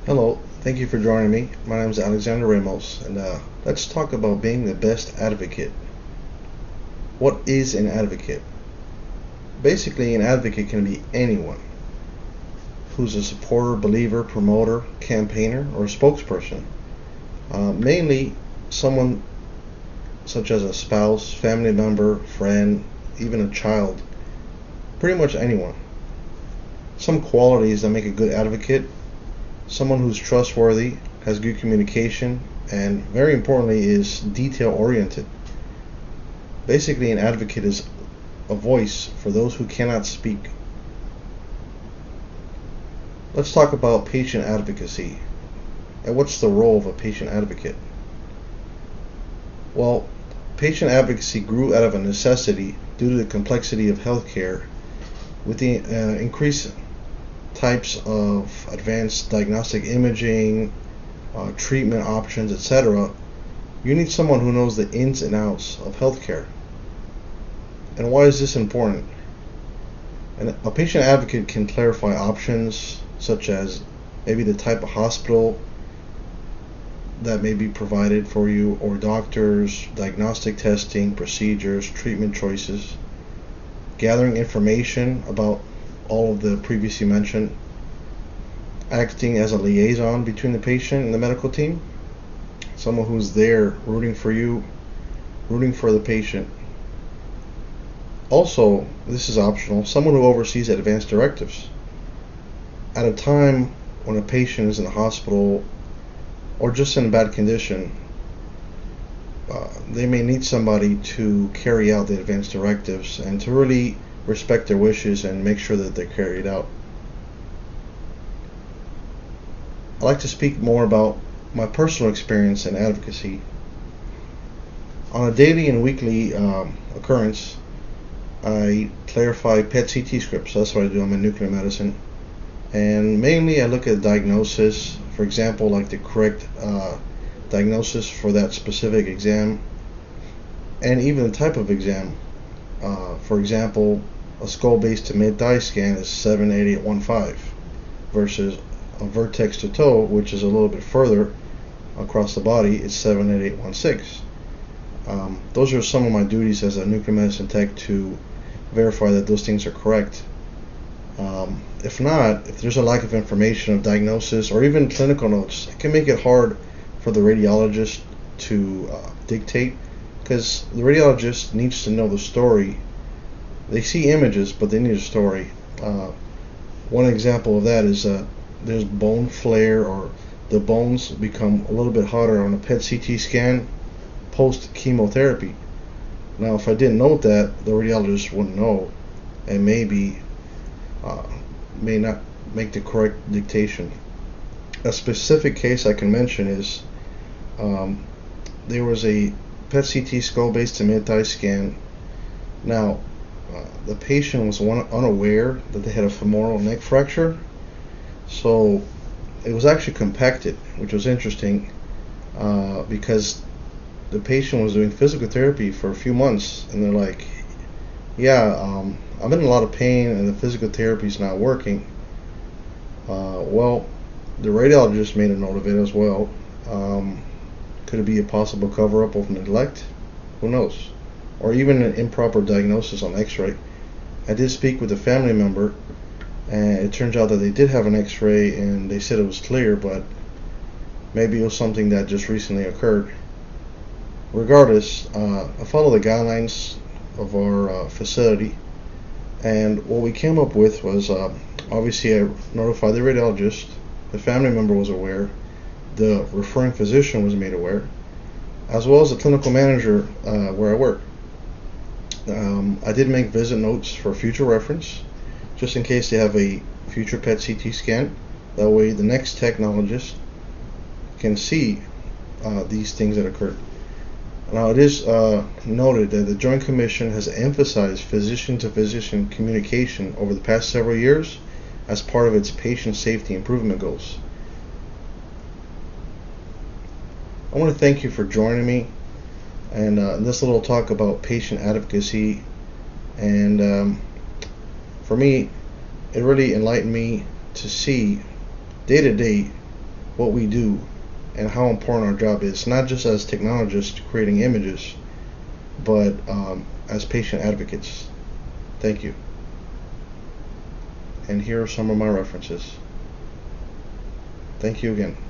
Hello, thank you for joining me. My name is Alexander Ramos, and let's talk about being the best advocate. What is an advocate? Basically, an advocate can be anyone who's a supporter, believer, promoter, campaigner, or a spokesperson. Mainly, someone such as a spouse, family member, friend, even a child. Pretty much anyone. Some qualities that make a good advocate: someone who's trustworthy, has good communication, and very importantly is detail oriented. Basically, an advocate is a voice for those who cannot speak. Let's talk about patient advocacy. And what's the role of a patient advocate? Well, patient advocacy grew out of a necessity due to the complexity of healthcare with the increased types of advanced diagnostic imaging, treatment options, etc. You need someone who knows the ins and outs of healthcare. And why is this important? And a patient advocate can clarify options such as maybe the type of hospital that may be provided for you, or doctors, diagnostic testing, procedures, treatment choices, gathering information about all of the previously mentioned, acting as a liaison between the patient and the medical team, someone who's there rooting for you, rooting for the patient. Also, this is optional, someone who oversees advance directives. At a time when a patient is in the hospital or just in bad condition, they may need somebody to carry out the advance directives and to really respect their wishes and make sure that they're carried out. I'd like to speak more about my personal experience in advocacy. On a daily and weekly occurrence, I clarify PET CT scripts. That's what I do. I'm in nuclear medicine. And mainly I look at diagnosis, for example, like the correct diagnosis for that specific exam, and even the type of exam. For example, a skull-base to mid-thigh scan is 78815 versus a vertex to toe, which is a little bit further across the body, is 78816. Those are some of my duties as a nuclear medicine tech, to verify that those things are correct. If not, if there's a lack of information of diagnosis or even clinical notes, it can make it hard for the radiologist to dictate, because the radiologist needs to know the story. They see images, but they need a story. One example of that is there's bone flare, or the bones become a little bit hotter on a PET CT scan post chemotherapy. Now, if I didn't note that, the radiologist wouldn't know, and maybe may not make the correct dictation. A specific case I can mention is there was a PET CT skull base to mid-thigh scan. Now, the patient was unaware that they had a femoral neck fracture, so it was actually compacted, which was interesting because the patient was doing physical therapy for a few months, and they're like, yeah, I'm in a lot of pain and the physical therapy is not working. Well, the radiologist made a note of it as well. Could it be a possible cover-up of neglect? Who knows? Or even an improper diagnosis on x-ray. I did speak with a family member, and it turns out that they did have an x-ray and they said it was clear, but maybe it was something that just recently occurred. Regardless, I follow the guidelines of our facility, and what we came up with was, obviously I notified the radiologist, the family member was aware, the referring physician was made aware, as well as the clinical manager where I work. I did make visit notes for future reference, just in case they have a future PET CT scan. That way the next technologist can see these things that occurred. Now, it is noted that the Joint Commission has emphasized physician-to-physician communication over the past several years as part of its patient safety improvement goals. I want to thank you for joining me and this little talk about patient advocacy. And for me, it really enlightened me to see day to day what we do and how important our job is, not just as technologists creating images, but as patient advocates. Thank you. And here are some of my references. Thank you again.